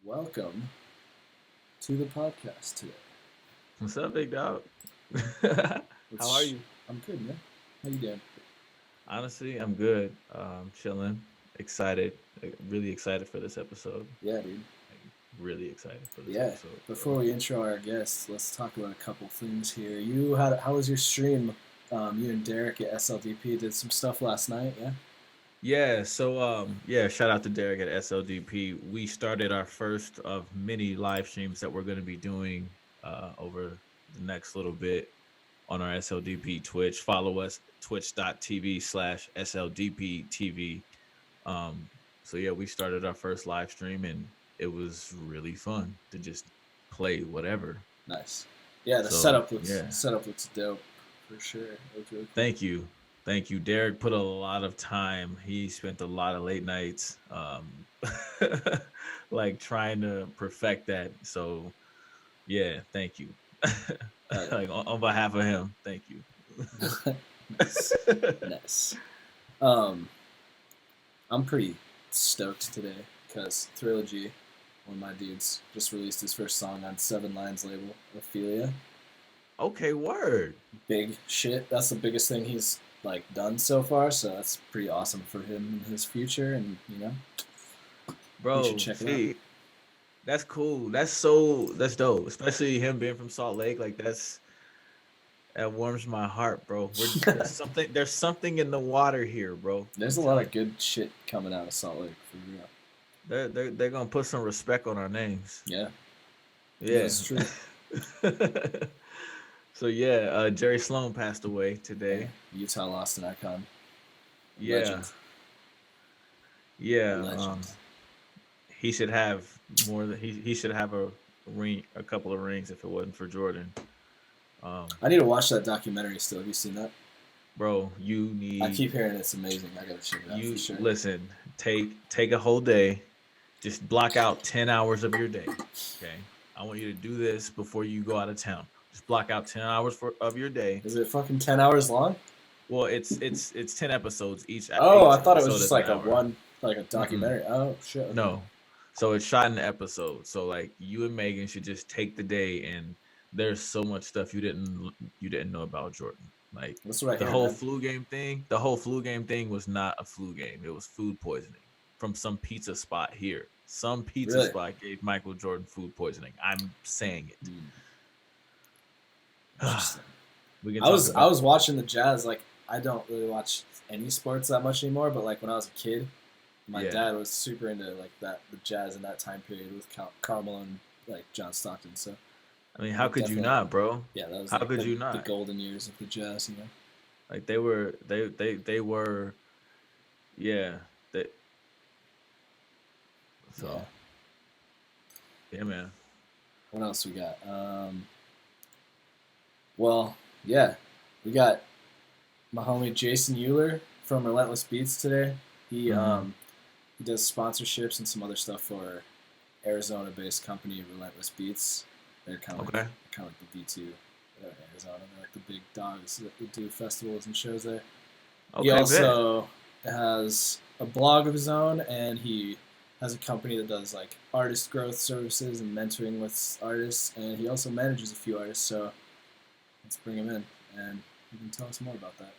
Welcome to the podcast today. What's up, big dog? How are you? I'm good, man. How you doing? Honestly, I'm good. Chilling, excited, really excited for this episode. Yeah, dude. Like, really excited for this Yeah. episode. Before we intro our guests, let's talk about a couple things here. How was your stream? You and Derek at SLDP did some stuff last night, yeah? Yeah, so shout out to Derek at SLDP. We started our first of many live streams that we're going to be doing over the next little bit on our SLDP Twitch. Follow us twitch.tv/SLDPTV. We started our first live stream and it was really fun to just play whatever. Nice. Yeah, the setup looks dope for sure. It was really cool. Thank you. Derek put a lot of time. He spent a lot of late nights like trying to perfect that. So yeah, thank you. Like on behalf of him, thank you. Nice. I'm pretty stoked today because Trilogy, one of my dudes, just released his first song on 7 Lines label, Ophelia. Okay, word. Big shit. That's the biggest thing he's done so far, so that's pretty awesome for him in his future, and bro, you should check it out. That's cool. That's dope. Especially him being from Salt Lake. Like that warms my heart, bro. There's something in the water here, bro. There's a lot of good shit coming out of Salt Lake for real. They're gonna put some respect on our names. Yeah. Yeah. That's true. So Jerry Sloan passed away today. Yeah. Utah lost an icon. Yeah. Legend. Yeah. Legend. He should have more than he should have a couple of rings if it wasn't for Jordan. I need to watch that documentary still. Have you seen that? Bro, you need. I keep hearing it's amazing. I gotta check it out. For sure. Listen, take a whole day, just block out 10 hours of your day. Okay, I want you to do this before you go out of town. Just block out 10 hours of your day. Is it fucking 10 hours long? Well, it's 10 episodes each. Oh, I thought it was just like a documentary. Mm-hmm. Oh shit. No, so it's shot in episodes. So like you and Megan should just take the day, and there's so much stuff you didn't know about Jordan. Like the whole flu game thing. The whole flu game thing was not a flu game. It was food poisoning from some pizza spot here. Some pizza spot gave Michael Jordan food poisoning. I'm saying it. Interesting. I was watching the Jazz. Like, I don't really watch any sports that much anymore, but like when I was a kid, my dad was super into the Jazz in that time period with Karl Malone, like John Stockton. So I mean, how could you not, bro? Yeah, that was how could you not? The golden years of the Jazz, Like they were, yeah. So, yeah, man. What else we got? We got my homie Jason Euler from Relentless Beats today. He does sponsorships and some other stuff for Arizona-based company Relentless Beats. They're kind of like the V2 Arizona. They're like the big dogs that do festivals and shows there. Okay, he also has a blog of his own, and he has a company that does like artist growth services and mentoring with artists, and he also manages a few artists. So let's bring him in, and you can tell us more about that.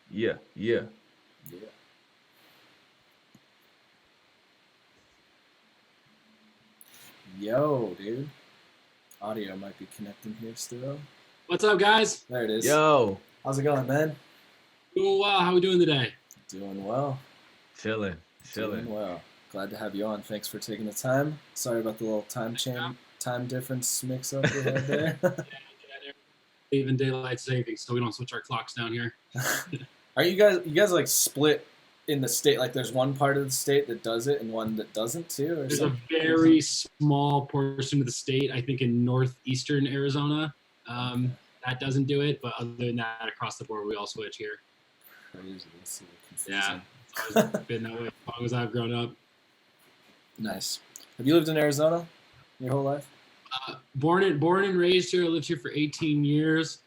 Yeah. Yo, dude. Audio might be connecting here still. What's up, guys? There it is. Yo. How's it going, man? Doing well. How are we doing today? Doing well. Chilling. Doing well. Glad to have you on. Thanks for taking the time. Sorry about the little time difference mix-up we had there. Even daylight savings, so we don't switch our clocks down here. Are you guys like split in the state? Like there's one part of the state that does it and one that doesn't too? Or there's a very small portion of the state, I think in northeastern Arizona, that doesn't do it. But other than that, across the board, we all switch here. Crazy. Yeah, it's always been that way as long as I've grown up. Nice. Have you lived in Arizona your whole life? Born and raised here. I lived here for 18 years.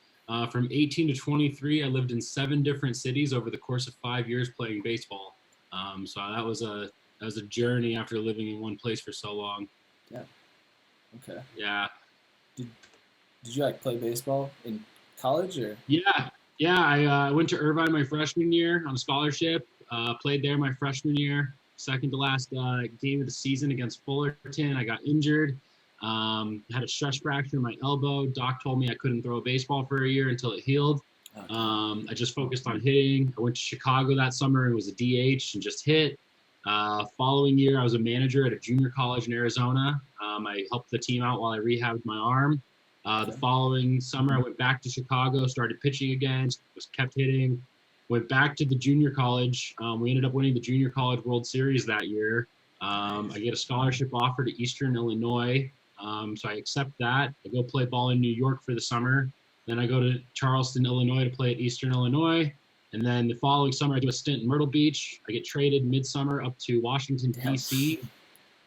From 18 to 23, I lived in 7 different cities over the course of 5 years playing baseball. So that was a journey after living in one place for so long. Yeah. Okay. Yeah. Did you like play baseball in college or? Yeah. I went to Irvine my freshman year on a scholarship. Played there my freshman year. Second to last game of the season against Fullerton. I got injured. Had a stress fracture in my elbow. Doc told me I couldn't throw a baseball for a year until it healed. Okay. I just focused on hitting. I went to Chicago that summer and was a DH and just hit. Following year, I was a manager at a junior college in Arizona. I helped the team out while I rehabbed my arm. The following summer, I went back to Chicago, started pitching again, kept hitting. Went back to the junior college. We ended up winning the junior college World Series that year. I get a scholarship offer to Eastern Illinois. So I accept that. I go play ball in New York for the summer. Then I go to Charleston, Illinois to play at Eastern Illinois. And then the following summer, I do a stint in Myrtle Beach. I get traded midsummer up to Washington, D.C.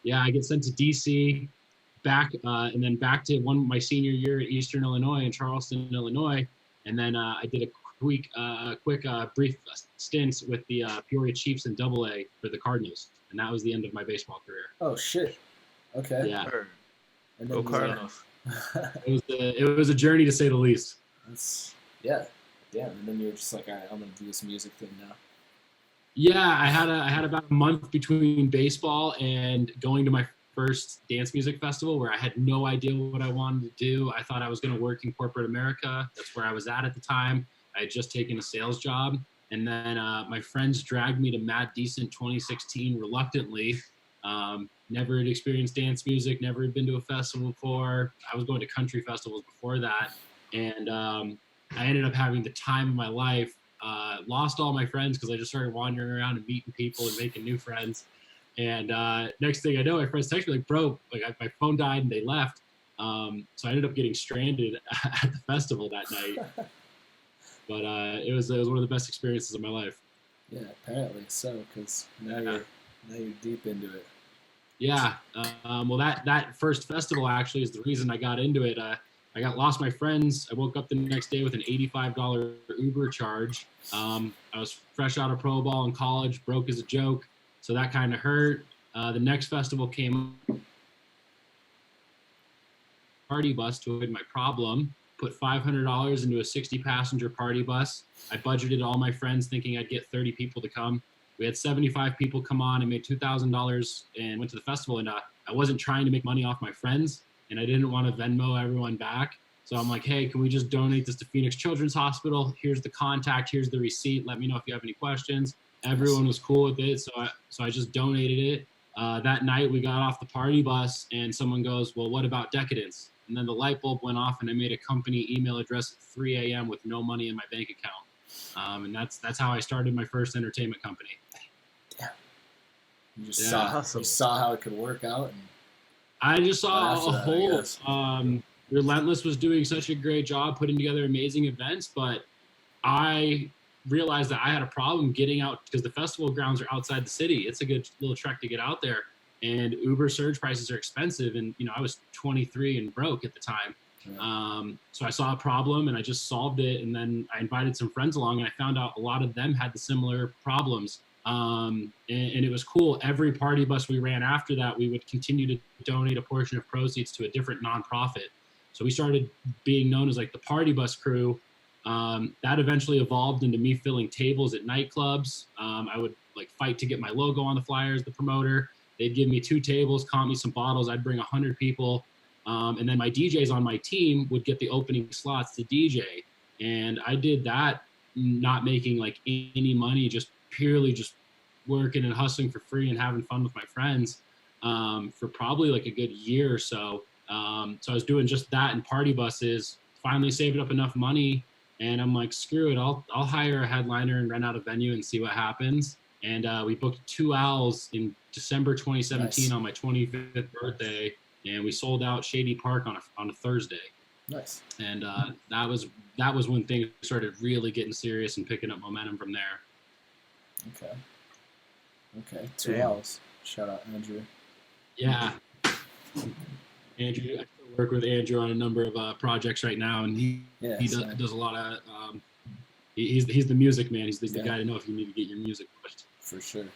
Yeah, I get sent to D.C., back and then back to my senior year at Eastern Illinois in Charleston, Illinois. And then I did a quick brief stint with the Peoria Chiefs in AA for the Cardinals. And that was the end of my baseball career. Oh, shit. Okay. Yeah. Go Cardinals. It was a journey to say the least. Yeah. And then you were just like, all right, I'm going to do this music thing now. Yeah, I had about a month between baseball and going to my first dance music festival where I had no idea what I wanted to do. I thought I was going to work in corporate America. That's where I was at the time. I had just taken a sales job. And then my friends dragged me to Mad Decent 2016 reluctantly. Never had experienced dance music, never had been to a festival before. I was going to country festivals before that. And I ended up having the time of my life. Lost all my friends because I just started wandering around and meeting people and making new friends. And next thing I know, my friends text me like, bro, like my phone died and they left. So I ended up getting stranded at the festival that night. But it was one of the best experiences of my life. Yeah, apparently so, because now you're deep into it. Yeah. Well, that first festival actually is the reason I got into it. I lost my friends. I woke up the next day with an $85 Uber charge. I was fresh out of pro ball in college, broke as a joke. So that kind of hurt. The next festival came party bus to avoid my problem. Put $500 into a 60-passenger party bus. I budgeted all my friends thinking I'd get 30 people to come. We had 75 people come on and made $2,000 and went to the festival. And I wasn't trying to make money off my friends, and I didn't want to Venmo everyone back. So I'm like, hey, can we just donate this to Phoenix Children's Hospital? Here's the contact. Here's the receipt. Let me know if you have any questions. Everyone was cool with it, so I just donated it. That night, we got off the party bus, and someone goes, well, what about Decadence? And then the light bulb went off, and I made a company email address at 3 a.m. with no money in my bank account. And that's how I started my first entertainment company. Yeah. You just saw how it could work out. And I just saw a whole. Relentless was doing such a great job putting together amazing events, but I realized that I had a problem getting out because the festival grounds are outside the city. It's a good little trek to get out there. And Uber surge prices are expensive. And, I was 23 and broke at the time. Yeah. So I saw a problem and I just solved it. And then I invited some friends along and I found out a lot of them had the similar problems. And it was cool. Every party bus we ran after that, we would continue to donate a portion of proceeds to a different nonprofit. So we started being known as like the party bus crew. That eventually evolved into me filling tables at nightclubs. I would like fight to get my logo on the flyers, the promoter. They'd give me 2 tables, comp me some bottles. I'd bring 100 people. And then my DJs on my team would get the opening slots to DJ. And I did that, not making like any money, just purely just working and hustling for free and having fun with my friends for probably like a good year or so. So I was doing just that in party buses, finally saved up enough money. And I'm like, screw it, I'll hire a headliner and rent out a venue and see what happens. And we booked 2 owls in December 2017 nice. On my 25th birthday, and we sold out Shady Park on a Thursday. Nice. And that was when things started really getting serious and picking up momentum from there. Okay. 2 owls. Shout out Andrew. Yeah. Andrew, I still work with Andrew on a number of projects right now, and he does a lot of. He's the music man. He's the guy to know if you need to get your music pushed. For sure.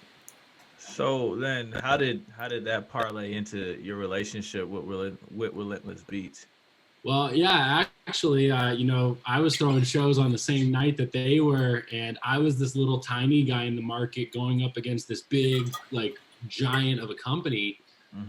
So then, how did that parlay into your relationship with Relentless Beats? Well, yeah, actually, I was throwing shows on the same night that they were, and I was this little tiny guy in the market going up against this big, like, giant of a company.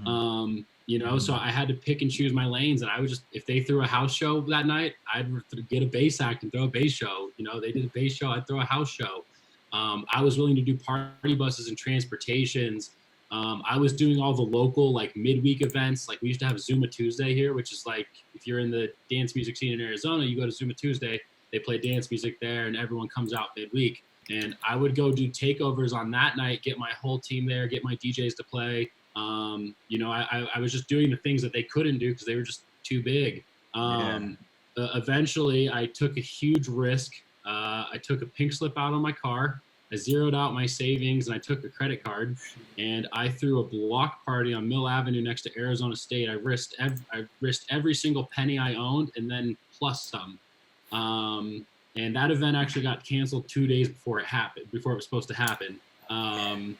So I had to pick and choose my lanes, and I would just, if they threw a house show that night, I'd get a bass act and throw a bass show. They did a bass show, I'd throw a house show. I was willing to do party buses and transportations. I was doing all the local, like, midweek events. Like, we used to have Zuma Tuesday here, which is like, if you're in the dance music scene in Arizona, you go to Zuma Tuesday, they play dance music there, and everyone comes out midweek. And I would go do takeovers on that night, get my whole team there, get my DJs to play. I was just doing the things that they couldn't do because they were just too big. Eventually, I took a huge risk. I took a pink slip out on my car. I zeroed out my savings, and I took a credit card, and I threw a block party on Mill Avenue next to Arizona State. I risked every single penny I owned, and then plus some. And that event actually got canceled 2 days before it was supposed to happen. I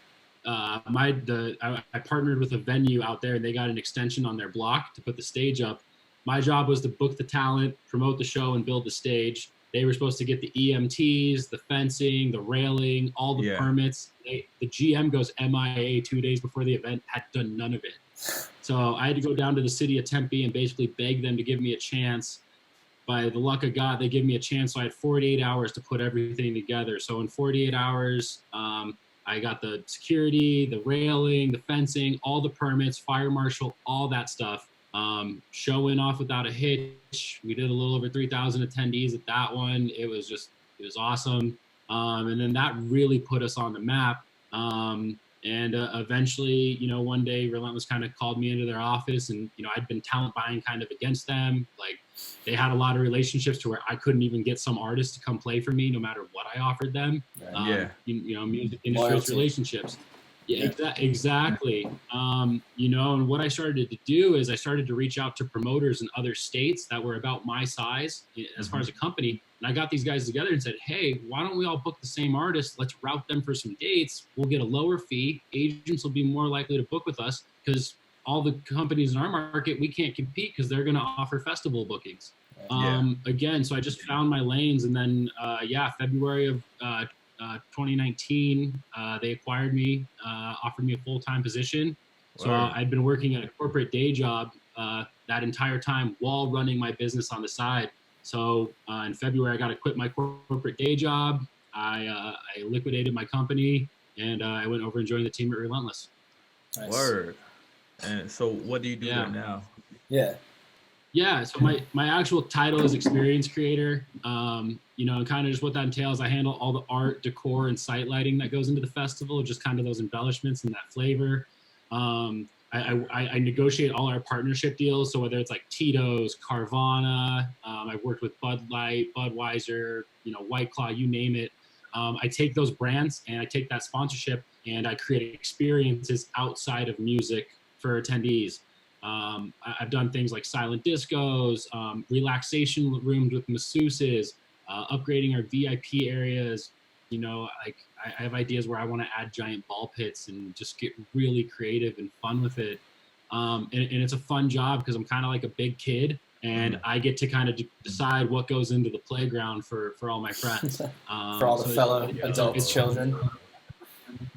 partnered with a venue out there, and they got an extension on their block to put the stage up. My job was to book the talent, promote the show, and build the stage. They were supposed to get the EMTs, the fencing, the railing, all the permits. The GM goes MIA 2 days before the event, had done none of it. So I had to go down to the city of Tempe and basically beg them to give me a chance. By the luck of God, they gave me a chance. So I had 48 hours to put everything together. So in 48 hours, I got the security, the railing, the fencing, all the permits, fire marshal, all that stuff. Show went off without a hitch. We did a little over 3,000 attendees at that one. It was awesome. And then that really put us on the map. Eventually, one day Relentless kind of called me into their office, and, I'd been talent buying kind of against them. Like, they had a lot of relationships to where I couldn't even get some artists to come play for me no matter what I offered them. Music industry relationships. Yeah, exactly. And what I started to do is I started to reach out to promoters in other states that were about my size as far as a company. And I got these guys together and said, hey, why don't we all book the same artist? Let's route them for some dates. We'll get a lower fee. Agents will be more likely to book with us because all the companies in our market, we can't compete because they're going to offer festival bookings. Again, so I just found my lanes. And then, February of 2019, they acquired me, offered me a full-time position. So I'd been working at a corporate day job that entire time while running my business on the side. So in February, I got to quit my corporate day job. I liquidated my company, and I went over and joined the team at Relentless. Nice. Word. And so what do you do there now? So my actual title is experience creator. And kind of just what that entails. I handle all the art, decor, and site lighting that goes into the festival, just kind of those embellishments and that flavor. I negotiate all our partnership deals. So whether it's like Tito's, Carvana, I've worked with Bud Light, Budweiser, White Claw, you name it. I take those brands and I take that sponsorship and I create experiences outside of music for attendees. I've done things like silent discos, relaxation rooms with masseuses, upgrading our VIP areas. I have ideas where I want to add giant ball pits and just get really creative and fun with it. And it's a fun job because I'm kind of like a big kid, and I get to kind of decide what goes into the playground for all my friends. For all the fellow adult children.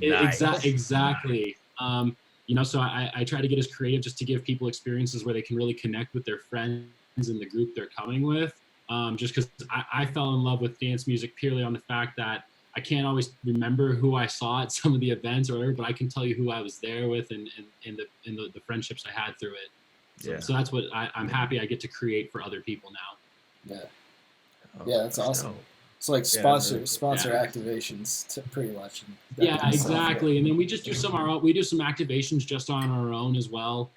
Nice. Exactly. So I try to get as creative just to give people experiences where they can really connect with their friends and the group they're coming with. Just because I fell in love with dance music purely on the fact that I can't always remember who I saw at some of the events or whatever, but I can tell you who I was there with and the friendships I had through it. So that's what I'm happy I get to create for other people now. That's awesome. So like sponsor activations, pretty much. Exactly. And then we just do some activations just on our own as well.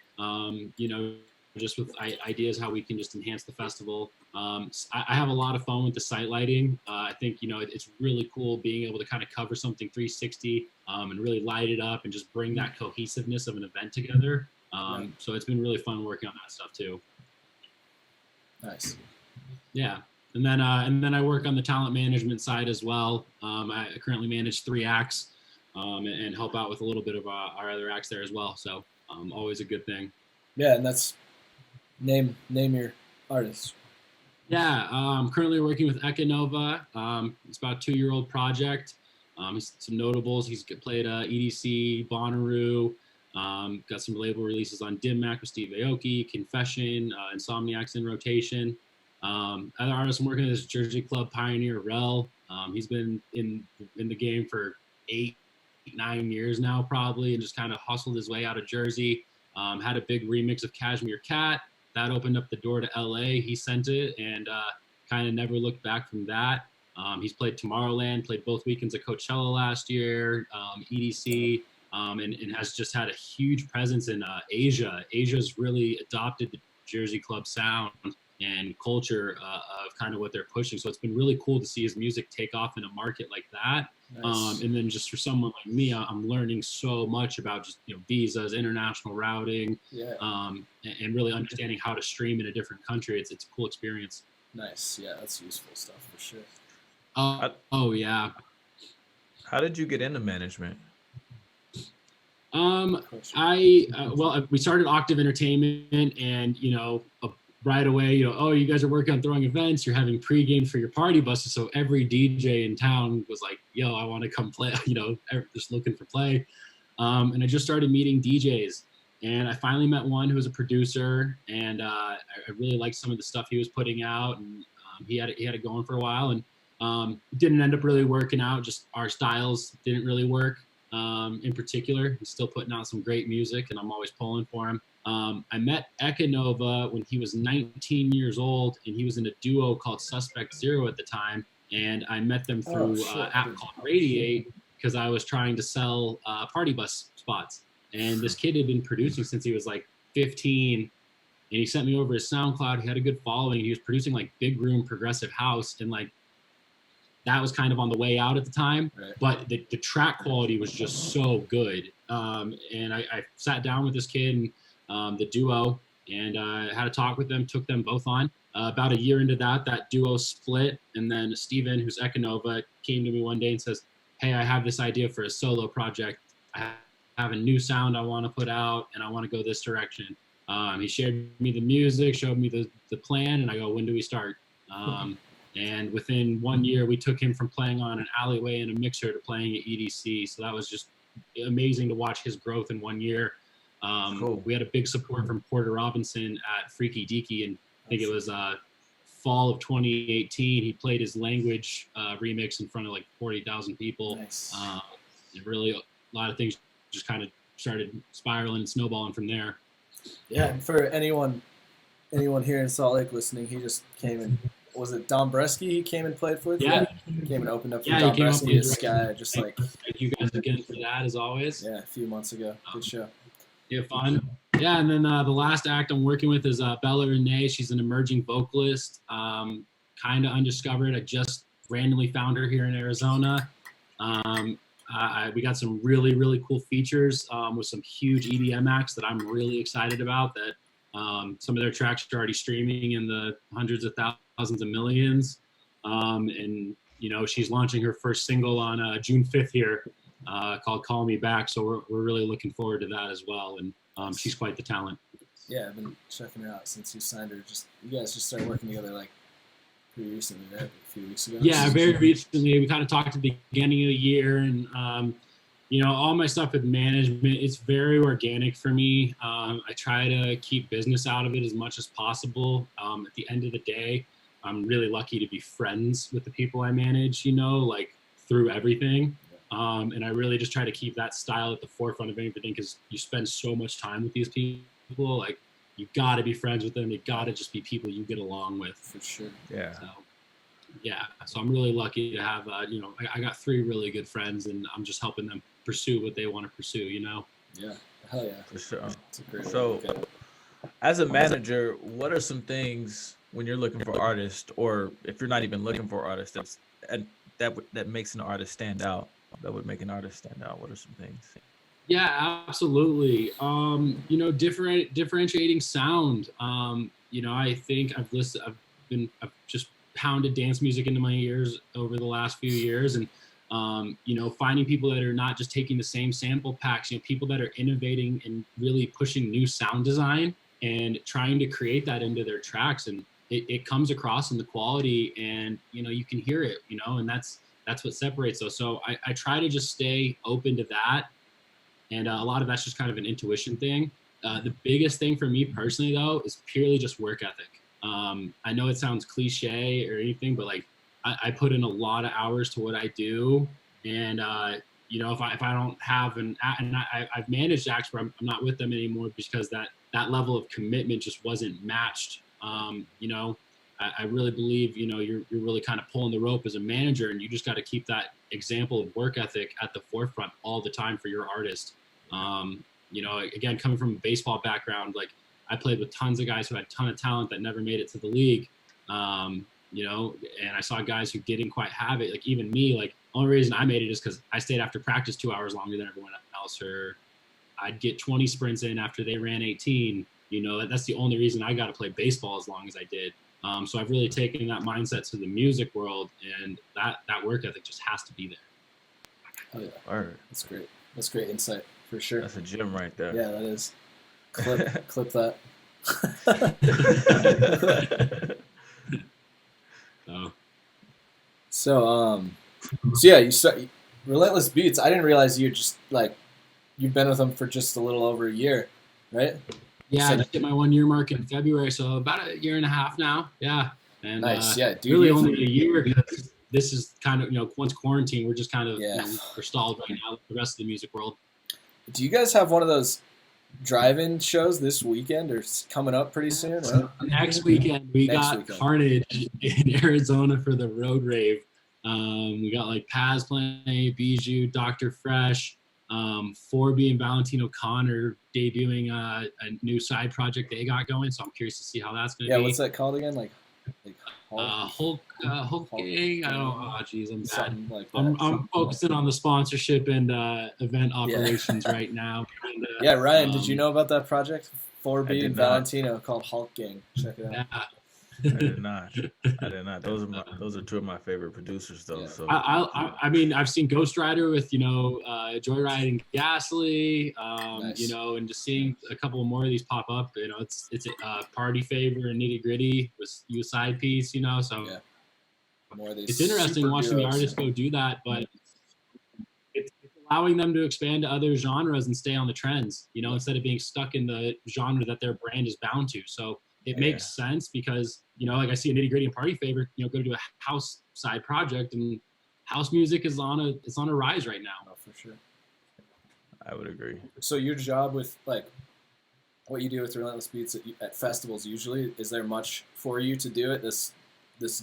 Just with ideas how we can just enhance the festival. I have a lot of fun with the site lighting. I think it's really cool being able to kind of cover something 360 and really light it up and just bring that cohesiveness of an event together. So it's been really fun working on that stuff too. Nice. Yeah. And then I work on the talent management side as well. I currently manage 3 acts and help out with a little bit of our other acts there as well. So always a good thing. Yeah, and that's name your artists. Yeah, I'm currently working with Ekanova. It's about a 2-year-old project. Some notables. He's played EDC, Bonnaroo. Got some label releases on Dim Mak with Steve Aoki, Confession, Insomniacs in rotation. Other artists I'm working with is Jersey Club pioneer Rel. He's been in the game for 8-9 years now probably, and just kind of hustled his way out of Jersey. Had a big remix of Cashmere Cat. That opened up the door to LA. He sent it and kind of never looked back from that. He's played Tomorrowland, played both weekends at Coachella last year, EDC, and has just had a huge presence in Asia. Asia's really adopted the Jersey Club sound and culture of kind of what they're pushing. So it's been really cool to see his music take off in a market like that. Nice. And then just for someone like me, I'm learning so much about just visas, international routing, and really understanding how to stream in a different country. It's a cool experience. Nice, yeah, that's useful stuff for sure. Oh yeah. How did you get into management? We started Octave Entertainment, and right away, you guys are working on throwing events, you're having pre-games for your party buses. So every DJ in town was like, yo, I want to come play, just looking for play. And I just started meeting DJs, and I finally met one who was a producer, and I really liked some of the stuff he was putting out, and he had it going for a while, and it didn't end up really working out. Just our styles didn't really work. In particular, he's still putting out some great music, and I'm always pulling for him. I met Ekanova when he was 19 years old, and he was in a duo called Suspect Zero at the time. And I met them through an app called Radiate because I was trying to sell party bus spots. And this kid had been producing since he was like 15, and he sent me over his SoundCloud. He had a good following. He was producing like big room progressive house, and like that was kind of on the way out at the time. Right. But the track quality was just so good. And I sat down with this kid and the duo, and had a talk with them, took them both on. About a year into that duo split, and then Steven, who's Ekanova, came to me one day and says, hey, I have this idea for a solo project. I have a new sound I want to put out, and I want to go this direction. He shared me the music, showed me the plan, and I go, when do we start? And within 1 year, we took him from playing on an alleyway and a mixer to playing at EDC. So that was just amazing to watch his growth in 1 year. Cool. We had a big support from Porter Robinson at Freaky Deaky, and I think it was fall of 2018. He played his Language remix in front of like 40,000 people. Nice. And really, a lot of things just kind of started spiraling and snowballing from there. Yeah, and for anyone here in Salt Lake listening, he just came and was it Don Bresky he came and played with? Yeah. Came and opened up for Don Bresky. This guy just like thank you guys again for that as always. Yeah, a few months ago. Good show. Yeah, fun. Yeah, and then the last act I'm working with is Bella Renee. She's an emerging vocalist, kind of undiscovered. I just randomly found her here in Arizona. We got some really, really cool features with some huge EDM acts that I'm really excited about. That some of their tracks are already streaming in the hundreds of thousands of millions. And, she's launching her first single on June 5th here called Call Me Back. So we're really looking forward to that as well. And she's quite the talent. Yeah, I've been checking her out since you signed her. You guys just started working together like pretty recently, right? A few weeks ago. Yeah, very recently. We kind of talked at the beginning of the year, and all my stuff with management, it's very organic for me. I try to keep business out of it as much as possible. At the end of the day, I'm really lucky to be friends with the people I manage, like through everything. And I really just try to keep that style at the forefront of everything, because you spend so much time with these people. Like, you got to be friends with them. They got to just be people you get along with. For sure. Yeah. So I'm really lucky to have, I got 3 really good friends, and I'm just helping them pursue what they want to pursue, Yeah. Hell yeah. For sure. It's a great so as a manager, what are some things when you're looking for artists, or if you're not even looking for artists, that makes an artist stand out? That would make an artist stand out. What are some things? Yeah, absolutely. Differentiating sound. I think I've just pounded dance music into my ears over the last few years, and finding people that are not just taking the same sample packs, people that are innovating and really pushing new sound design and trying to create that into their tracks, and it comes across in the quality, and you can hear it, and that's what separates us. So I try to just stay open to that, and a lot of that's just kind of an intuition thing. The biggest thing for me personally, though, is purely just work ethic. I know it sounds cliche or anything, but like I put in a lot of hours to what I do, and if I don't have I've managed acts where I'm not with them anymore because that level of commitment just wasn't matched. I really believe you're really kind of pulling the rope as a manager, and you just got to keep that example of work ethic at the forefront all the time for your artist. Again, coming from a baseball background, like I played with tons of guys who had a ton of talent that never made it to the league. And I saw guys who didn't quite have it. Like even me, like the only reason I made it is because I stayed after practice 2 hours longer than everyone else, or I'd get 20 sprints in after they ran 18. That's the only reason I got to play baseball as long as I did. So I've really taken that mindset to the music world, and that work ethic just has to be there. Oh yeah, all right. That's great. That's great insight for sure. That's a gem right there. Yeah, that is. Clip that. So yeah, you said Relentless Beats. I didn't realize you've been with them for just a little over a year, right? Yeah, I just hit my 1 year mark in February, so about a year and a half now. Yeah, and nice. Yeah, dude, really only a year because this is kind of once quarantine, we're just kind of we're stalled right now with the rest of the music world. Do you guys have one of those drive-in shows this weekend or coming up pretty soon? Right? Next weekend we got Carnage in Arizona for the Road Rave. We got like Paz playing, Bijou, Dr. Fresh, Forby and Valentino Connor debuting a new side project they got going. So I'm curious to see how that's going to be. Yeah, what's that called again? Like Hulk Gang. I don't. Oh, geez, I'm bad. Like I'm focusing on the sponsorship and event operations right now. And, yeah, Ryan, did you know about that project? 4B and Valentino called Hulk Gang. Check it out. Yeah. I did not. Those are two of my favorite producers, though. Yeah. So I mean, I've seen Ghost Rider with Joyride and Gasly, nice. And just seeing a couple more of these pop up. It's a Party Favor and Nitty Gritty with you side piece. So yeah. More of these it's interesting watching the artists go do that, but it's allowing them to expand to other genres and stay on the trends. Instead of being stuck in the genre that their brand is bound to. So. It makes sense because, like I see a Nitty Gritty and Party Favor, go to a house side project, and house music is on a rise right now. Oh, for sure. I would agree. So your job with like what you do with Relentless Beats at festivals usually, is there much for you to do at this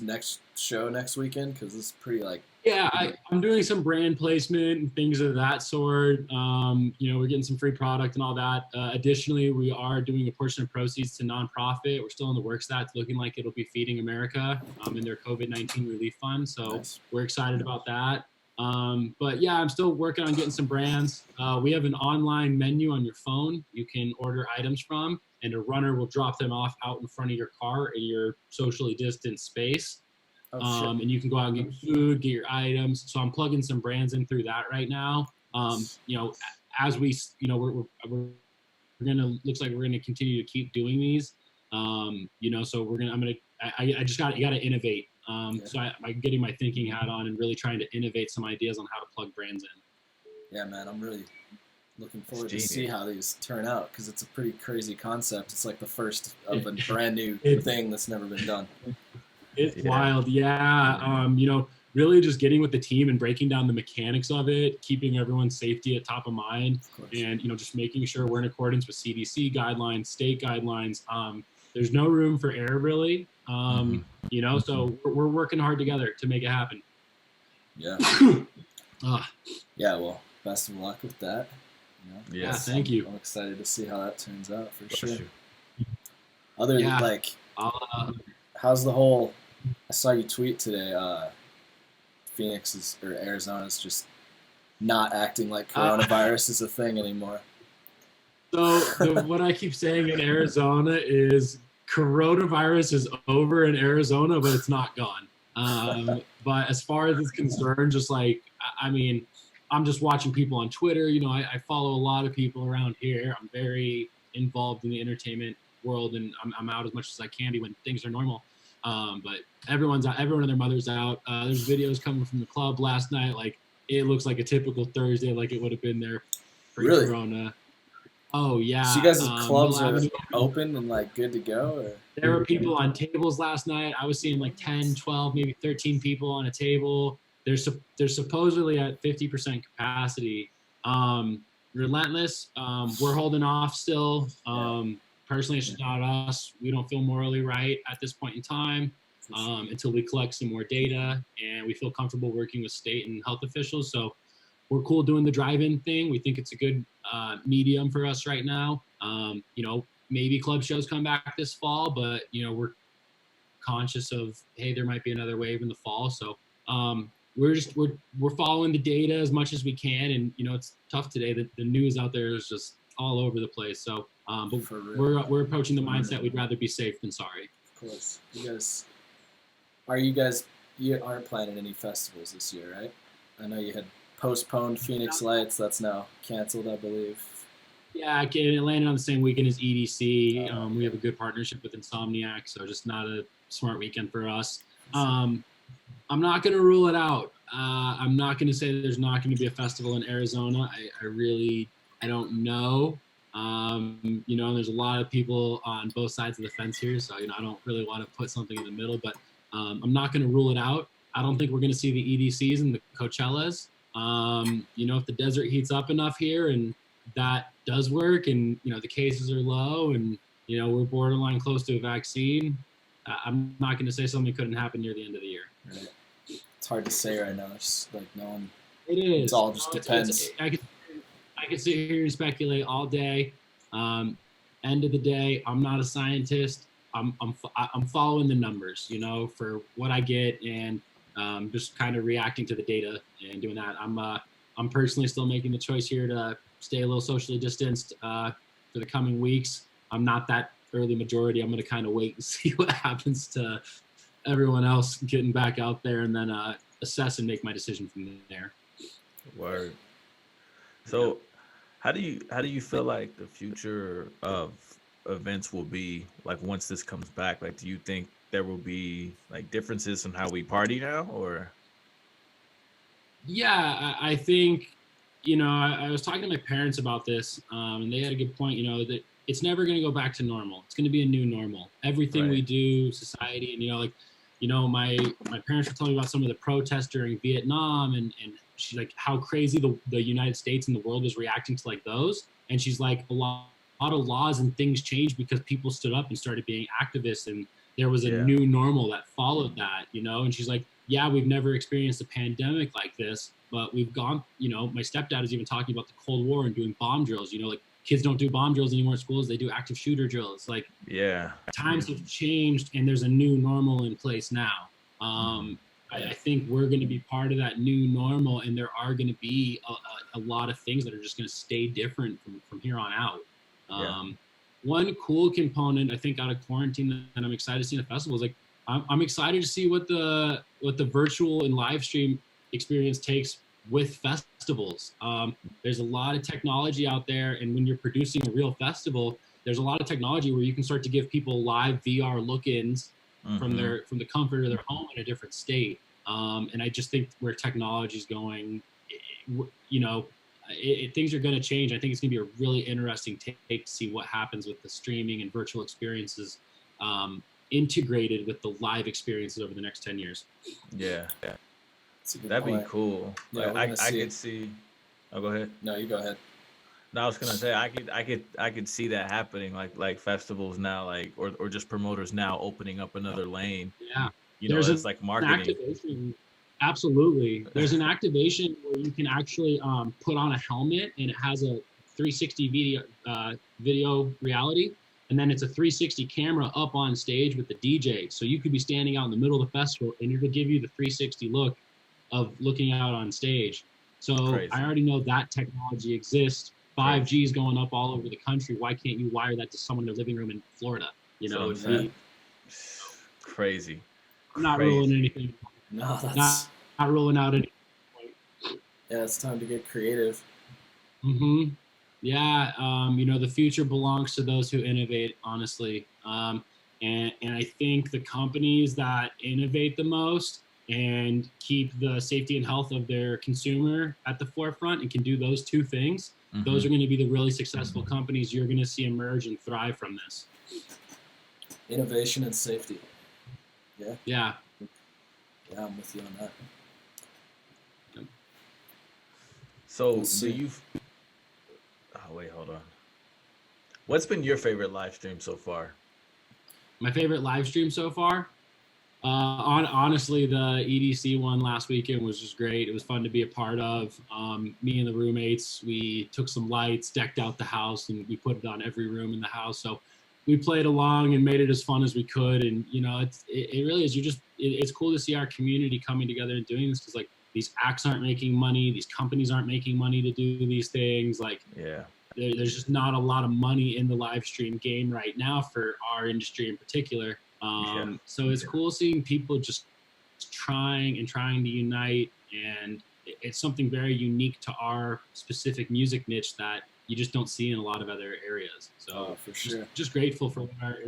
next show next weekend? Because it's pretty like. Yeah, I'm doing some brand placement and things of that sort. We're getting some free product and all that. Additionally, we are doing a portion of proceeds to nonprofit. We're still in the works of that. It's looking like it'll be Feeding America in their COVID-19 relief fund. So nice. We're excited about that. But yeah, I'm still working on getting some brands. We have an online menu on your phone you can order items from, and a runner will drop them off out in front of your car in your socially distanced space. And you can go out and get food, get your items. So I'm plugging some brands in through that right now. As we, we're gonna looks like we're gonna continue to keep doing these. So I just got to innovate. So I'm getting my thinking hat on and really trying to innovate some ideas on how to plug brands in. Yeah, man, I'm really looking forward to see how these turn out because it's a pretty crazy concept. It's like the first of a brand new thing that's never been done. It's wild, yeah. Really just getting with the team and breaking down the mechanics of it, keeping everyone's safety at top of mind, and just making sure we're in accordance with CDC guidelines, state guidelines. There's no room for error, really. So we're working hard together to make it happen. Yeah. Yeah. Well, best of luck with that. Yeah. Thank you. I'm excited to see how that turns out for sure. Other than like, how's the whole? I saw you tweet today. Phoenix or Arizona is just not acting like coronavirus is a thing anymore. So what I keep saying in Arizona is coronavirus is over in Arizona, but it's not gone. But as far as it's concerned, just like, I mean, I'm just watching people on Twitter. You know, I follow a lot of people around here. I'm very involved in the entertainment world, and I'm out as much as I can be when things are normal. But everyone and their mother's out. There's videos coming from the club last night. Like, it looks like a typical Thursday, like it would have been there pre-corona. Really? Oh yeah. So you guys' clubs are open and like good to go? Or? There were people on tables last night. I was seeing like 10, 12, maybe 13 people on a table. They're supposedly at 50% capacity. Relentless, we're holding off still. Personally, it's not us. We don't feel morally right at this point in time until we collect some more data and we feel comfortable working with state and health officials. So we're cool doing the drive-in thing. We think it's a good medium for us right now. You know, maybe club shows come back this fall, but, you know, we're conscious of, hey, there might be another wave in the fall. So we're following the data as much as we can. And, you know, it's tough today. The news out there is just all over the place. So but we're approaching the mindset we'd rather be safe than sorry. Of course. You aren't planning any festivals this year, right? I know you had postponed Phoenix Lights. That's now canceled, I believe. Yeah, it landed on the same weekend as EDC. We have a good partnership with Insomniac, so just not a smart weekend for us. I'm not going to rule it out. I'm not going to say that there's not going to be a festival in Arizona. I don't know. You know, there's a lot of people on both sides of the fence here, so, you know, I don't really want to put something in the middle, but I'm not going to rule it out. I don't think we're going to see the EDCs and the Coachellas. You know, if the desert heats up enough here and that does work and, you know, the cases are low and, you know, we're borderline close to a vaccine, I'm not going to say something couldn't happen near the end of the year. Right. It's hard to say right now. It's like no one. It is. It all just depends. I could sit here and speculate all day. End of the day, I'm not a scientist. I'm following the numbers, you know, for what I get and just kind of reacting to the data and doing that. I'm personally still making the choice here to stay a little socially distanced for the coming weeks. I'm not that early majority. I'm going to kind of wait and see what happens to everyone else getting back out there and then assess and make my decision from there. Word. So how do you feel like the future of events will be like once this comes back? Like, do you think there will be like differences in how we party now, or? Yeah, I think, you know, I was talking to my parents about this, and they had a good point, you know, that it's never going to go back to normal. It's going to be a new normal. Everything we do, society, and, you know, like, you know, my parents were telling me about some of the protests during Vietnam, and she's like, how crazy the United States and the world was reacting to like those. And she's like, a lot of laws and things changed because people stood up and started being activists, and there was a new normal that followed that, you know. And she's like, yeah, we've never experienced a pandemic like this, but we've gone, you know, my stepdad is even talking about the Cold War and doing bomb drills, you know, like kids don't do bomb drills anymore at schools. They do active shooter drills. Like, times have changed and there's a new normal in place now. I think we're going to be part of that new normal, and there are going to be a lot of things that are just going to stay different from here on out. One cool component, I think, out of quarantine that I'm excited to see in the festival is like, I'm excited to see what the virtual and live stream experience takes with festivals. There's a lot of technology out there, and when you're producing a real festival, there's a lot of technology where you can start to give people live VR look-ins from the comfort of their home in a different state. And I just think where technology is going, you know, things are going to change. I think it's going to be a really interesting take to see what happens with the streaming and virtual experiences integrated with the live experiences over the next 10 years. Yeah. That'd be cool. Yeah, like, I could see. Oh, go ahead. No, you go ahead. No, I was gonna say I could see that happening, like festivals now, like or just promoters now opening up another lane. Yeah, you know, it's like marketing. Absolutely, there's an activation where you can actually put on a helmet and it has a 360 video reality, and then it's a 360 camera up on stage with the DJ. So you could be standing out in the middle of the festival, and it'll give you the 360 look of looking out on stage. So crazy. I already know that technology exists. 5G is going up all over the country. Why can't you wire that to someone in their living room in Florida? You know, crazy. I'm not ruling anything. No, that's not ruling out anything. Yeah, it's time to get creative. Mm-hmm. Yeah, you know, the future belongs to those who innovate, honestly. And I think the companies that innovate the most and keep the safety and health of their consumer at the forefront and can do those two things, those are going to be the really successful companies you're going to see emerge and thrive from this. Innovation and safety. Yeah. Yeah. Yeah, I'm with you on that. Yep. So do you... Oh, wait, hold on. What's been your favorite live stream so far? My favorite live stream so far? Honestly, the EDC one last weekend was just great. It was fun to be a part of. Me and the roommates, we took some lights, decked out the house, and we put it on every room in the house. So we played along and made it as fun as we could. And, you know, it really is. It's cool to see our community coming together and doing this, because, like, these acts aren't making money. These companies aren't making money to do these things. Like, yeah. There's just not a lot of money in the live stream game right now for our industry in particular. So it's cool seeing people just trying to unite, and it's something very unique to our specific music niche that you just don't see in a lot of other areas. So for sure, just grateful for what our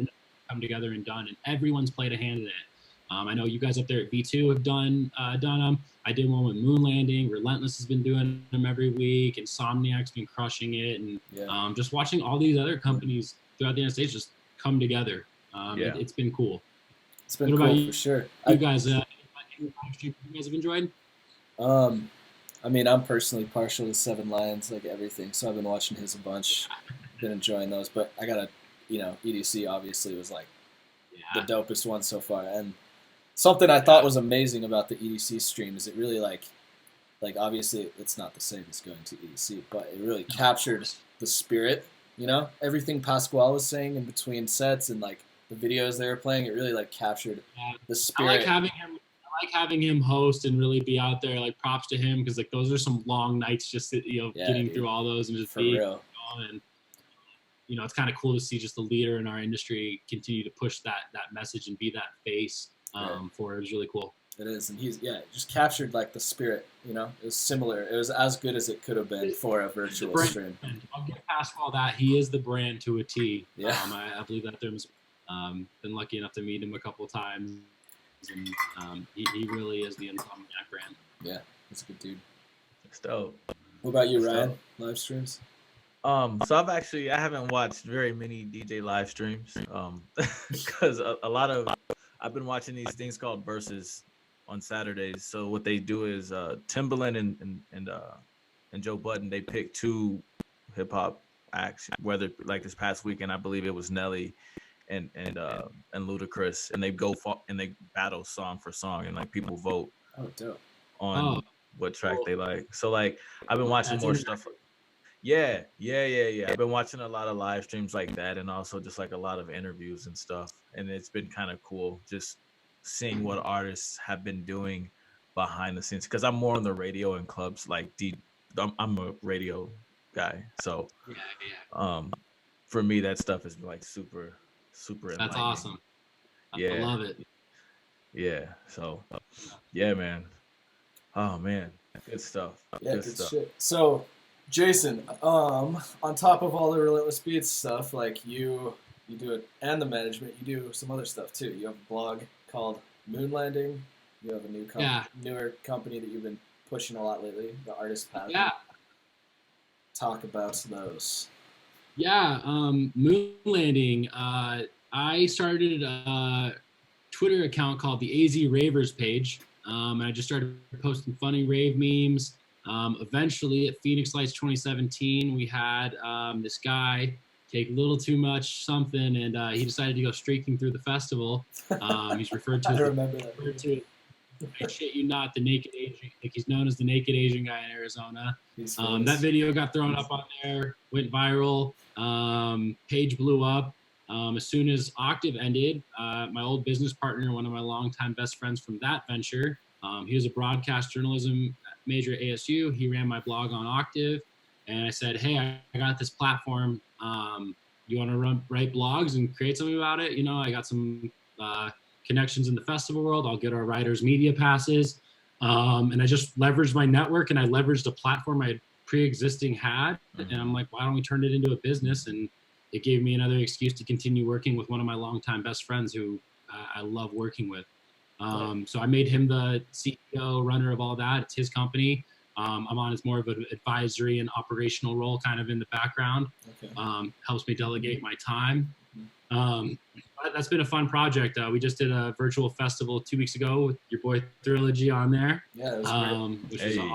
come together and done, and everyone's played a hand in it. I know you guys up there at V2 have done them. I did one with Moon Landing. Relentless has been doing them every week. Insomniac's been crushing it. And just watching all these other companies throughout the United States just come together. It's been cool. It's been cool for sure. You guys, you guys have enjoyed? I mean, I'm personally partial to Seven Lions, like everything. So I've been watching his a bunch. Been enjoying those. But I gotta, EDC obviously was like the dopest one so far. And something I thought was amazing about the EDC stream is it really like obviously it's not the same as going to EDC, but it really captured the spirit, everything Pasquale was saying in between sets and like the videos they were playing, it really like captured the spirit. I like having him host and really be out there. Like, props to him, because like those are some long nights just getting through all those and just being real. And it's kind of cool to see just the leader in our industry continue to push that message and be that face for it. It was really cool. It is, and he's just captured like the spirit. It was similar. It was as good as it could have been for a virtual stream. I'll get past all that. He is the brand to a T. Yeah, I believe that term. Been lucky enough to meet him a couple of times, and he really is the Insomniac brand. Yeah, that's a good dude. That's dope. What about you, Ryan? Live streams? So I haven't watched very many DJ live streams, because a lot of I've been watching these things called Versus on Saturdays. So what they do is Timbaland and Joe Budden, they pick two hip hop acts. Whether like this past weekend, I believe it was Nelly and Ludacris, and they go and they battle song for song, and like people vote on what track they like. So like I've been watching more stuff. Yeah. I've been watching a lot of live streams like that, and also just like a lot of interviews and stuff. And it's been kind of cool just seeing what artists have been doing behind the scenes, because I'm more on the radio and clubs. Like I'm a radio guy, so for me that stuff is like super that's awesome. I love it. Yeah, so man. Oh man, good stuff. Good stuff. Shit. So Jason, on top of all the Relentless Beats stuff, like you do it, and the management, you do some other stuff too. You have a blog called Moon Landing. You have a newer company that you've been pushing a lot lately, the Artist Path. Yeah. Talk about those. Yeah, Moon Landing. I started a Twitter account called the AZ Ravers page. And I just started posting funny rave memes. Eventually at Phoenix Lights 2017, we had this guy take a little too much something, and he decided to go streaking through the festival. He's referred to as I shit you not, the naked Asian. Like, he's known as the naked Asian guy in Arizona. That video got thrown up on there, went viral. Page blew up. As soon as Octave ended, my old business partner, one of my longtime best friends from that venture, he was a broadcast journalism major at ASU. He ran my blog on Octave, and I said, hey, I got this platform. you want to write blogs and create something about it? You know, I got some connections in the festival world. I'll get our writers media passes. And I just leveraged my network, and I leveraged a platform I had pre-existing had. And I'm like, why don't we turn it into a business? And it gave me another excuse to continue working with one of my longtime best friends who I love working with. So I made him the CEO, runner of all that. It's his company. I'm on as more of an advisory and operational role, kind of in the background. Helps me delegate my time. That's been a fun project. We just did a virtual festival 2 weeks ago with your boy Trilogy on there. Yeah, it was great. Which was an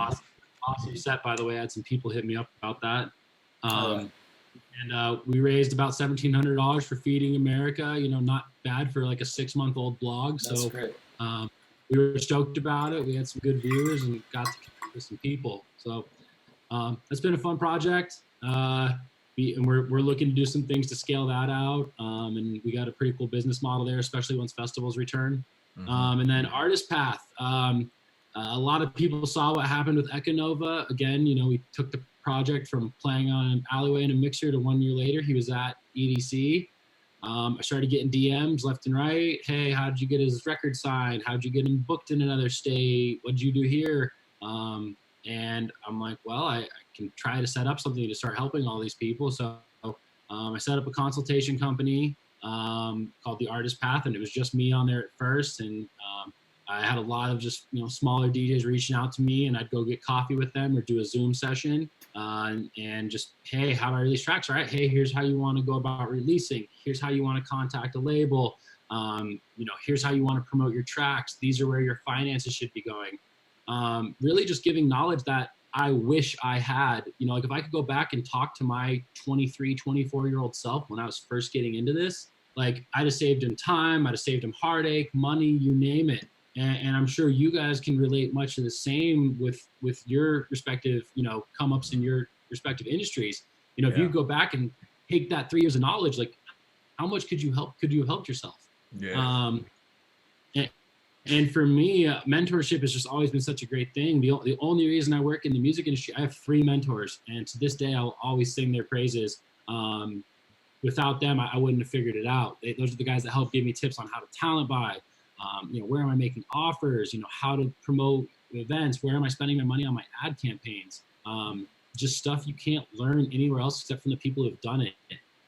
awesome set, by the way. I had some people hit me up about that. And we raised about $1,700 for Feeding America. You know, not bad for like a 6-month-old blog. That's great. We were stoked about it. We had some good viewers and got to connect with some people. So it's been a fun project. And we're looking to do some things to scale that out. And we got a pretty cool business model there, especially once festivals return. And then Artist Path. A lot of people saw what happened with Econova. Again, you know, we took the project from playing on an alleyway in a mixer to 1 year later, he was at EDC. I started getting DMs left and right. Hey, how did you get his record signed? How'd you get him booked in another state? What'd you do here? And I'm like, well, I can try to set up something to start helping all these people. So I set up a consultation company called the Artist Path, and it was just me on there at first. And I had a lot of just, you know, smaller DJs reaching out to me, and I'd go get coffee with them or do a Zoom session and just, hey, how do I release tracks? All right, hey, here's how you want to go about releasing. Here's how you want to contact a label. You know, here's how you want to promote your tracks. These are where your finances should be going. Really just giving knowledge that I wish I had. You know, like if I could go back and talk to my 23, 24-year-old self when I was first getting into this, like I'd have saved him time, I'd have saved him heartache, money, you name it. And I'm sure you guys can relate much of the same with your respective, you know, come ups in your respective industries. You know, if you go back and take that 3 years of knowledge, like how much could you have helped yourself? Yeah. And for me, mentorship has just always been such a great thing. The only reason I work in the music industry, I have 3 mentors, and to this day, I'll always sing their praises. Without them, I wouldn't have figured it out. Those are the guys that help give me tips on how to talent buy. You know, where am I making offers? You know, how to promote events? Where am I spending my money on my ad campaigns? Just stuff you can't learn anywhere else except from the people who have done it.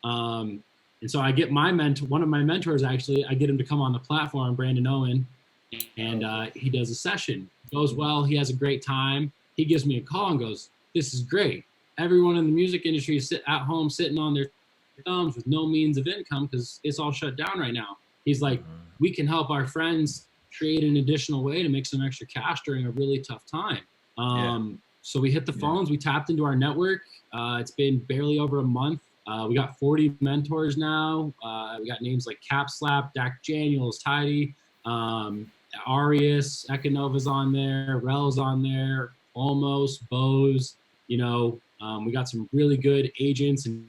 And so I get one of my mentors, actually, I get him to come on the platform, Brandon Owen, and he does a session. It goes well. He has a great time. He gives me a call and goes, this is great. Everyone in the music industry is at home sitting on their thumbs with no means of income because it's all shut down right now. He's like, we can help our friends create an additional way to make some extra cash during a really tough time. So we hit the phones. We tapped into our network. It's been barely over a month. We got 40 mentors now. We got names like Cap Slap, Dak Daniels, Tidy, Arius, Econova's on there, Rel's on there, Almost, Bose. You know, we got some really good agents and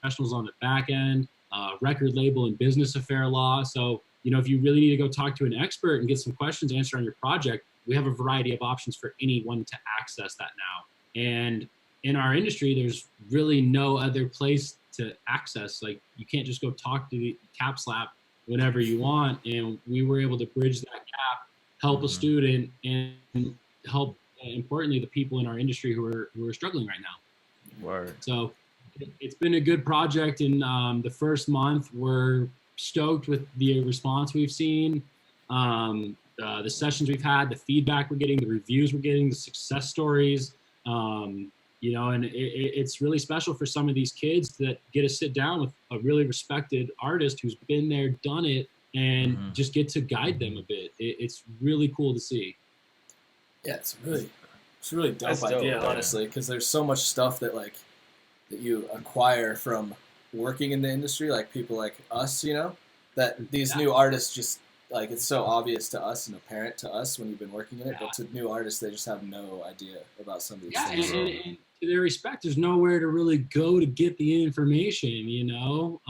professionals on the back end, record label and business affair law. So, you know, if you really need to go talk to an expert and get some questions answered on your project, we have a variety of options for anyone to access that now. And in our industry, there's really no other place to access. Like, you can't just go talk to the Cap Slap whenever you want. And we were able to bridge that gap, help a student, and help, importantly, the people in our industry who are struggling right now. Word. So it's been a good project. In the first month, we're stoked with the response we've seen, the sessions we've had, the feedback we're getting, the reviews we're getting, the success stories. You know, and it's really special for some of these kids that get to sit down with a really respected artist who's been there, done it, and just get to guide them a bit. It's really cool to see. Yeah, it's a really dope idea, honestly, because there's so much stuff that you acquire from working in the industry, like people like us, you know, that these new artists just, like, it's so obvious to us and apparent to us when you've been working in it, but to new artists, they just have no idea about some of these things. And to their respect, there's nowhere to really go to get the information, you know.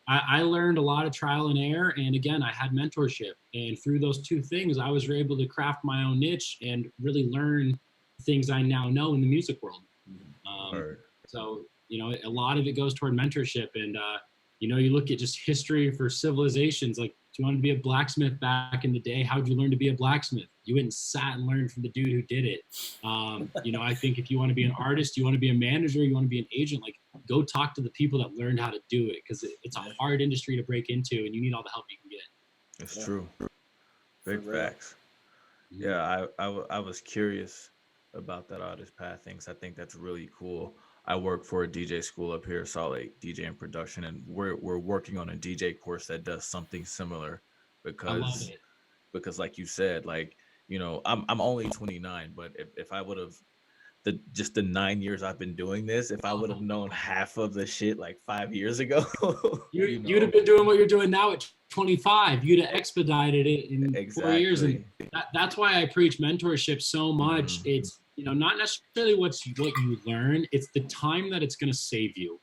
I learned a lot of trial and error, and again, I had mentorship, and through those two things, I was able to craft my own niche and really learn things I now know in the music world. So a lot of it goes toward mentorship. And, you look at just history for civilizations. Like, if you wanted to be a blacksmith back in the day, how'd you learn to be a blacksmith? You went and sat and learned from the dude who did it. I think if you want to be an artist, you want to be a manager, you want to be an agent, like, go talk to the people that learned how to do it, because it's a hard industry to break into, and you need all the help you can get. It's true. Big facts. Yeah, I was curious about that artist path things. I think that's really cool. I work for a DJ school up here, Salt Lake, DJ and production, and we're working on a DJ course that does something similar, because like you said, like, I'm only 29, but if I would have the 9 years I've been doing this, if I would have known half of the shit like 5 years ago, you'd have been doing what you're doing now at 25. You'd have expedited it in 4 years, and that's why I preach mentorship so much. It's not necessarily what you learn; it's the time that it's going to save you.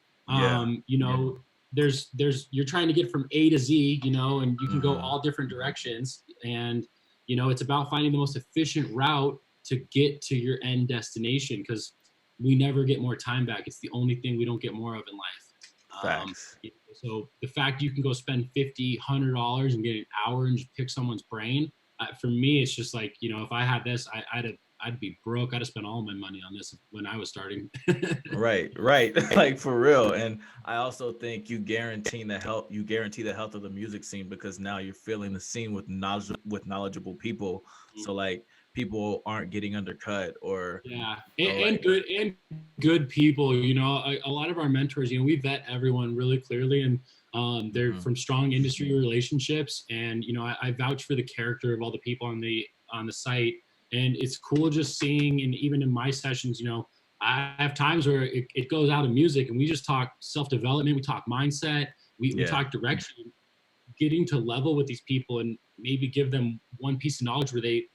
There's you're trying to get from A to Z, and you can go all different directions, and it's about finding the most efficient route to get to your end destination, because we never get more time back. It's the only thing we don't get more of in life. Facts. So the fact you can go spend $50, $100 and get an hour and just pick someone's brain, for me, it's just like, if I had this, I'd be broke. I'd have spent all my money on this when I was starting. Right. Like, for real. And I also think you guarantee the health of the music scene, because now you're filling the scene with knowledgeable people. So, like, people aren't getting undercut or good people. A lot of our mentors, we vet everyone really clearly, and they're from strong industry relationships, and I vouch for the character of all the people on the site. And it's cool just seeing, and even in my sessions, I have times where it goes out of music and we just talk self-development, we talk mindset, we talk direction, getting to level with these people and maybe give them one piece of knowledge where they,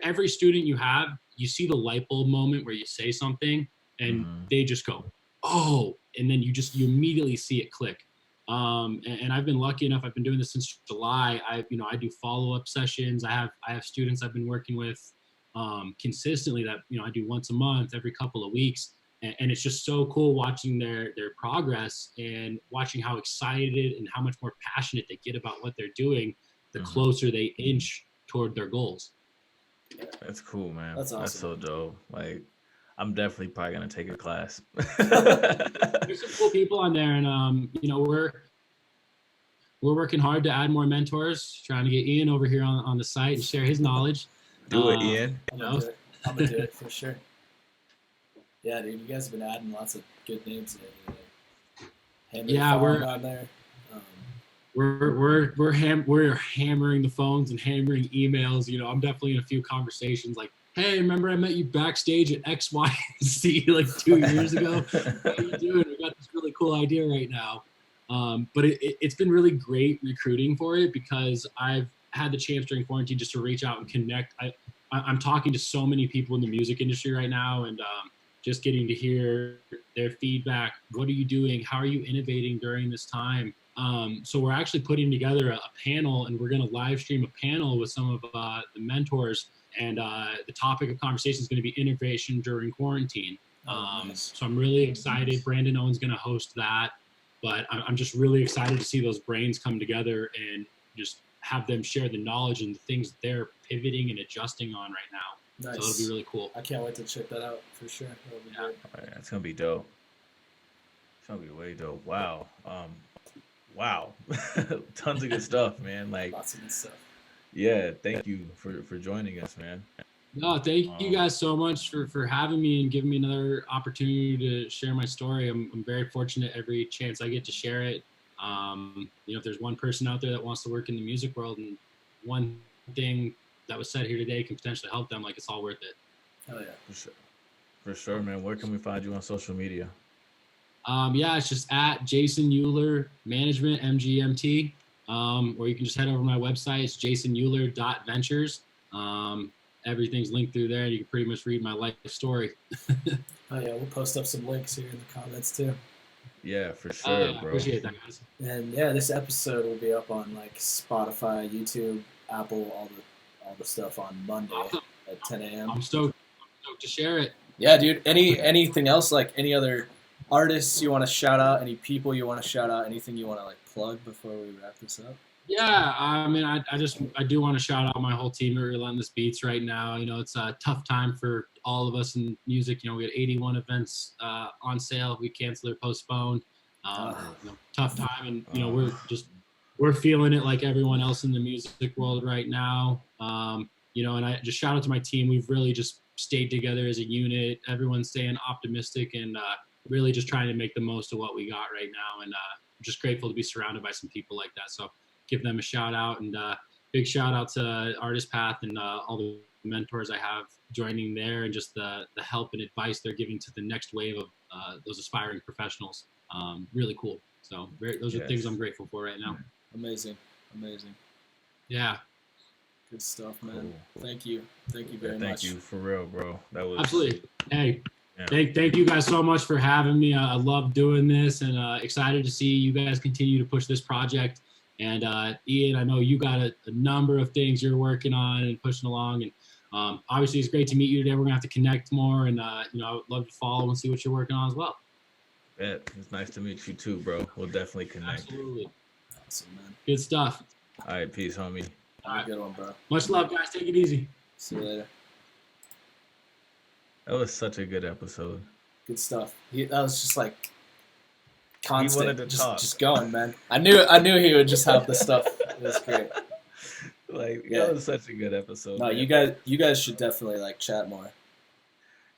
every student you have, you see the light bulb moment where you say something and they just go, oh, and then you immediately see it click. And I've been lucky enough, I've been doing this since July. I do follow-up sessions. I have students I've been working with consistently that, I do once a month, every couple of weeks. And it's just so cool watching their progress and watching how excited and how much more passionate they get about what they're doing, the closer they inch toward their goals. That's cool, man. That's awesome. That's so dope. Like, I'm definitely probably gonna take a class. There's some cool people on there, and we're working hard to add more mentors. Trying to get Ian over here on the site and share his knowledge. Do it, Ian. I'm gonna do it for sure. Yeah, dude, you guys have been adding lots of good names in. We're on there. We're hammering the phones and hammering emails. I'm definitely in a few conversations like, hey, remember I met you backstage at X, Y, and Z like 2 years ago? How you doing? We got this really cool idea right now. But it's been really great recruiting for it, because I've had the chance during quarantine just to reach out and connect. I'm talking to so many people in the music industry right now, and just getting to hear their feedback. What are you doing? How are you innovating during this time? So we're actually putting together a panel, and we're going to live stream a panel with some of the mentors. And the topic of conversation is going to be innovation during quarantine. Nice. So I'm really excited. Brandon Owen's going to host that. But I'm just really excited to see those brains come together and just have them share the knowledge and the things they're pivoting and adjusting on right now. Nice. So it'll be really cool. I can't wait to check that out for sure. That'll be good. Right, it's going to be dope. It's going to be way dope. Wow. Tons of good stuff, man. Like, lots of good stuff. Yeah, thank you for joining us, man. No, thank you guys so much for having me and giving me another opportunity to share my story. I'm very fortunate every chance I get to share it. If there's one person out there that wants to work in the music world and one thing that was said here today can potentially help them, like, it's all worth it. Hell yeah. For sure, man. Where can we find you on social media? It's just at Jason Euler Management, MGMT. Or you can just head over to my website. It's jasoneuler.ventures. Everything's linked through there, and you can pretty much read my life story. Oh yeah, we'll post up some links here in the comments too. Yeah, for sure, bro. Appreciate that, guys. And yeah, this episode will be up on like Spotify, YouTube, Apple, all the stuff on Monday at 10 a.m. I'm stoked to share it. Yeah, dude. Anything else? Like any other artists you want to shout out? Any people you want to shout out? Anything you want to like plug before we wrap this up? Yeah, I mean, I do want to shout out my whole team at Relentless Beats right now. You know, it's a tough time for all of us in music. You know, we had 81 events on sale. We canceled or postponed. Tough time, and you know, we're feeling it like everyone else in the music world right now. You know, and I just shout out to my team. We've really just stayed together as a unit. Everyone's staying optimistic and really just trying to make the most of what we got right now. And I'm just grateful to be surrounded by some people like that. So give them a shout out, and big shout out to Artist Path and all the mentors I have joining there, and just the help and advice they're giving to the next wave of those aspiring professionals. Really cool. So those are things I'm grateful for right now. Amazing. Yeah. Good stuff, man. Cool. Thank you very much. Thank you for real, bro. That was absolutely. Hey, thank you guys so much for having me. I love doing this, and excited to see you guys continue to push this project. And Ian, I know you got a number of things you're working on and pushing along. And obviously, it's great to meet you today. We're gonna have to connect more, and you know, I would love to follow and see what you're working on as well. Yeah, it's nice to meet you too, bro. We'll definitely connect. Absolutely. Awesome, man. Good stuff. All right, peace, homie. All right, good one, bro. Much love, guys. Take it easy. See you later. That was such a good episode. Good stuff. That was just like constant. He wanted to talk. Just going, man. I knew he would just have the stuff. It was great. That was such a good episode. No, man. you guys should definitely like chat more.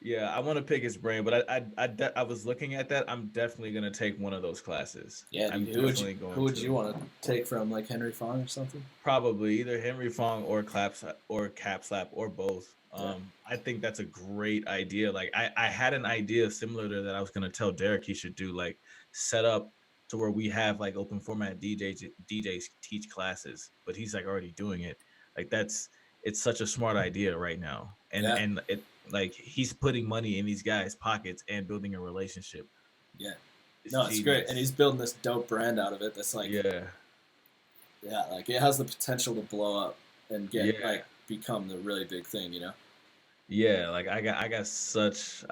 Yeah, I want to pick his brain, but I was looking at that. I'm definitely gonna take one of those classes. Yeah, who would you want to take from, like Henry Fong or something? Probably either Henry Fong or Cap Slap or both. I think that's a great idea. Like I had an idea similar to that I was gonna tell Derek he should do, like set up to where we have like open format DJs teach classes, but he's like already doing it. Like it's such a smart idea right now, and it. Like he's putting money in these guys' pockets and building a relationship. Yeah, it's great, and he's building this dope brand out of it. That's like like it has the potential to blow up and get like become the really big thing, you know. Yeah, like I got such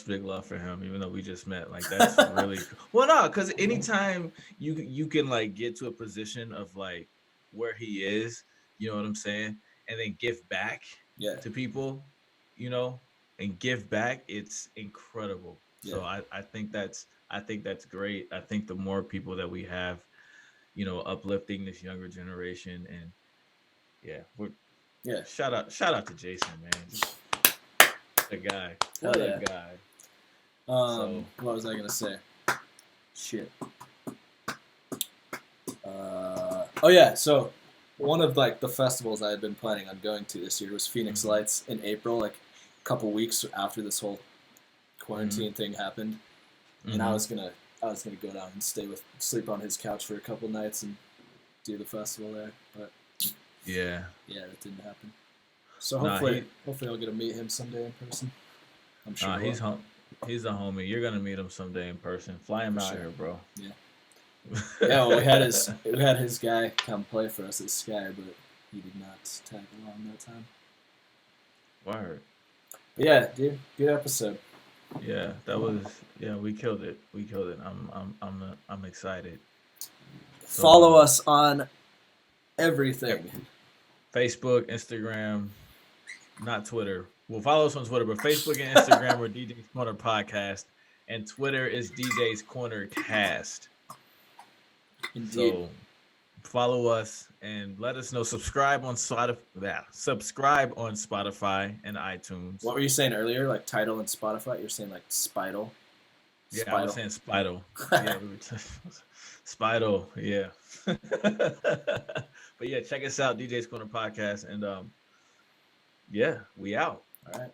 big love for him, even though we just met. Like that's really well, no, because anytime you can like get to a position of like where he is, you know what I'm saying, and then give back to people. You know, and give back, it's incredible. So I think that's great. I think the more people that we have, you know, uplifting this younger generation, and shout out to Jason, man. The guy. What a guy. What was I gonna say? Shit. So one of like the festivals I had been planning on going to this year was Phoenix Lights in April, like a couple weeks after this whole quarantine thing happened. And I was gonna go down and sleep on his couch for a couple nights and do the festival there, but that didn't happen. So hopefully I'll get to meet him someday in person. I'm sure he's a homie. You're gonna meet him someday in person. Fly him out here, bro. Yeah. Well, we had his guy come play for us at Sky, but he did not tag along that time. Word. But yeah, dude, good episode. Yeah, that was we killed it. I'm excited. So, follow us on everything. Facebook, Instagram, not Twitter. Well, follow us on Twitter, but Facebook and Instagram are DJ's Corner Podcast, and Twitter is DJ's Corner Cast. Indeed. So follow us and let us know. Subscribe on Spotify and iTunes. What were you saying earlier? Like Tidal and Spotify? You're saying like Spidal? Yeah, I was saying Spidal. Yeah, Spidal. Yeah. But yeah, check us out, DJ's Corner Podcast, and we out. All right.